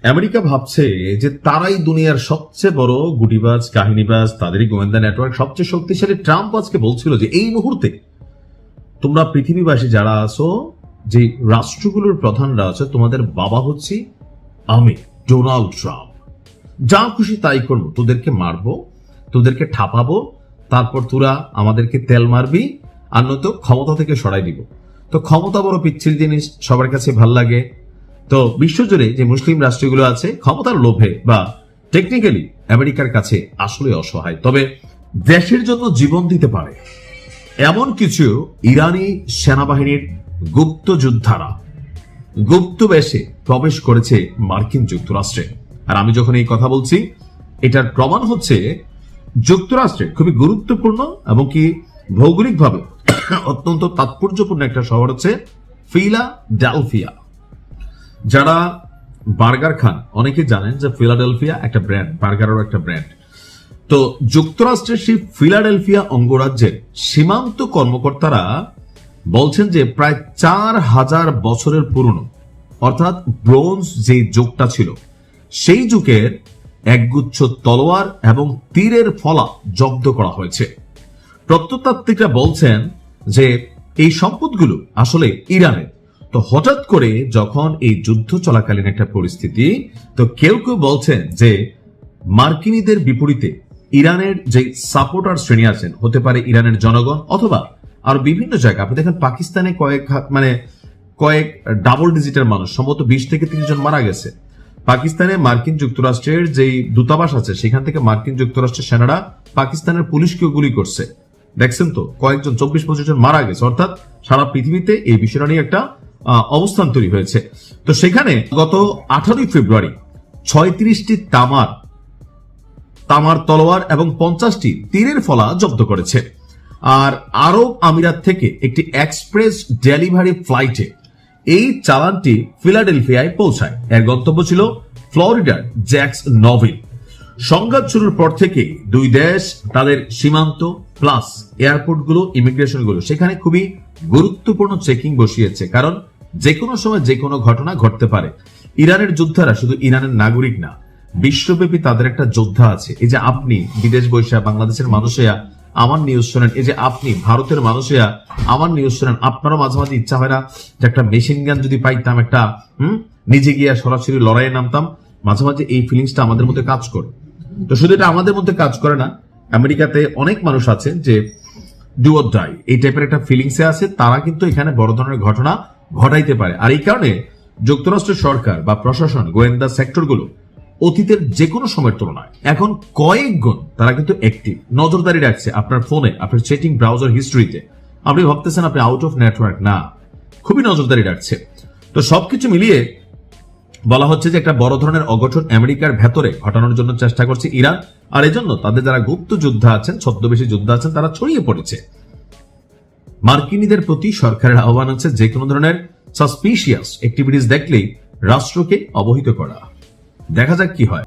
America ভাবছে যে তারাই দুনিয়ার সবচেয়ে বড় গুটিবাজ, কাহিনীবাজ, তাদেরই গোয়েন্দা নেটওয়ার্ক সবচেয়ে শক্তিশালী। ট্রাম্প আজকে বলছিল যে এই মুহূর্তে তোমরা পৃথিবীবাসী যারা আছো, যে রাষ্ট্রগুলোর প্রধানরা আছে, তোমাদের বাবা হচ্ছি আমি, ডোনাল্ড ট্রাম্প। যা খুশি তাই করবো, তোদেরকে মারবো, তোদেরকে ঠাপাবো, তারপর তোরা আমাদেরকে তেল মারবি, আর নয়তো ক্ষমতা থেকে সরাই দিব। তো ক্ষমতা বড় পিচ্ছিল জিনিস, সবার কাছে ভাল লাগে। তো বিশ্বজুড়ে যে মুসলিম রাষ্ট্রগুলো আছে ক্ষমতার লোভে বা টেকনিক্যালি আমেরিকার কাছে আসলে অসহায়, তবে দেশের জন্য জীবন দিতে পারে এমন কিছু ইরানি সেনাবাহিনীর গুপ্ত যোদ্ধারা গুপ্ত বেশে প্রবেশ করেছে মার্কিন যুক্তরাষ্ট্রে। আর আমি যখন এই কথা বলছি, এটার প্রমাণ হচ্ছে যুক্তরাষ্ট্রে খুবই গুরুত্বপূর্ণ এবং কি ভৌগোলিকভাবে অত্যন্ত তাৎপর্যপূর্ণ একটা শহর হচ্ছে ফিলাডেলফিয়া। যারা বার্গার খান অনেকে জানেন যে ফিলাডেলফিয়া একটা ব্র্যান্ড, বার্গারেরও একটা ব্র্যান্ড। তো যুক্তরাষ্ট্রের সেই ফিলাডেলফিয়া অঙ্গরাজ্যের সীমান্ত কর্মকর্তারা বলছেন যে প্রায় 4000 বছরের পুরনো, অর্থাৎ ব্রোঞ্জ যে যুগটা ছিল সেই যুগের একগুচ্ছ তলোয়ার এবং তীরের ফলা জব্দ করা হয়েছে। প্রত্নতাত্ত্বিকরা বলছেন যে এই সম্পদগুলো আসলে ইরানের। তো হঠাৎ করে যখন এই যুদ্ধ চলাকালীন একটা পরিস্থিতি, তো কেউ কেউ বলছেন যে মার্কিনীদের বিপরীতে ইরানের যে সাপোর্টার শ্রেণী আছেন, হতে পারে ইরানের জনগণ অথবা আর বিভিন্ন জায়গা। আপনি দেখেন পাকিস্তানে কয়েক ডাবল ডিজিটের মানুষ, সম্ভবত 20 থেকে 30 জন মারা গেছে। পাকিস্তানে মার্কিন যুক্তরাষ্ট্রের যে দূতাবাস আছে সেখান থেকে মার্কিন যুক্তরাষ্ট্রের সেনারা পাকিস্তানের পুলিশকেও গুলি করছে, দেখছেন তো, কয়েকজন 24-25 জন মারা গেছে। অর্থাৎ সারা পৃথিবীতে এই বিষয়টা নিয়ে একটা অবস্থান তৈরি হয়েছে। তো সেখানে গত 18 ফেব্রুয়ারি 36টি তামার তলোয়ার এবং 50টি তীরের ফলা জব্দ করেছে। আর আরব আমিরাত থেকে একটি এক্সপ্রেস ডেলিভারি ফ্লাইটে এই চালানটি ফিলাডেলফিয়ায় পৌঁছায়। এর গন্তব্য ছিল ফ্লোরিডার জ্যাক্স নভিল। সংঘাত শুরুর পর থেকে দুই দেশ তাদের সীমান্ত প্লাস এয়ারপোর্টগুলো, ইমিগ্রেশনগুলো সেখানে খুবই গুরুত্বপূর্ণ চেকিং বসিয়েছে, কারণ যে কোনো সময় যে কোনো ঘটনা ঘটতে পারে। ইরানের যোদ্ধারা শুধু ইরানের নাগরিক না, বিশ্বব্যাপী তাদের একটা যোদ্ধা আছে। এই যে আপনি বিদেশ বৈশা বাংলাদেশের মানুষেরা আমার নিউজ শোনেন, এই যে আপনি ভারতের মানুষেরা আমার নিউজ শোনেন, আপনারও মাঝে মাঝে ইচ্ছা হয় না যে একটা মেশিন গান যদি পাইতাম, একটা নিজে গিয়া সরাসরি লড়াইয়ে নামতাম। মাঝে মাঝে এই ফিলিংসটা আমাদের মধ্যে কাজ করে। তো শুধু এটা আমাদের মধ্যে কাজ করে না, আমেরিকাতে অনেক মানুষ আছেন যে ডু অর ডাই এই টাইপের একটা ফিলিংসে আছে, তারা কিন্তু এখানে বড় ধরনের ঘটনা ঘটাইতে পারে। আর এই কারণে যুক্তরাষ্ট্রের সরকার বা প্রশাসন, গোয়েন্দা সেক্টরগুলো অতীতের যে কোনো সময়ের তুলনায় এখন কয়েক গুণ তারা কিন্তু অ্যাক্টিভ, নজরদারি রাখছে আপনার ফোনে, আপনার চ্যাটিং ব্রাউজার হিস্ট্রিতে। আপনি ভাবতেছেন আপনি আউট অফ নেটওয়ার্ক, না, খুবই নজরদারি রাখছে। তো সবকিছু মিলিয়ে বলা হচ্ছে যে একটা বড় ধরনের অঘটন আমেরিকার ভেতরে ঘটানোর জন্য চেষ্টা করছে ইরান। আর এজন্য তাদের যারা গুপ্ত যোদ্ধা আছেন, ছদ্মবেশী যোদ্ধা আছেন, তারা ছড়িয়ে পড়েছে। মার্কিনীদের প্রতি সরকারের আহ্বান আছে যে কোনো ধরনের সাসপিশিয়াস অ্যাক্টিভিটিস দেখলেই রাষ্ট্রকে অবহিত করা। দেখা যাক কি হয়।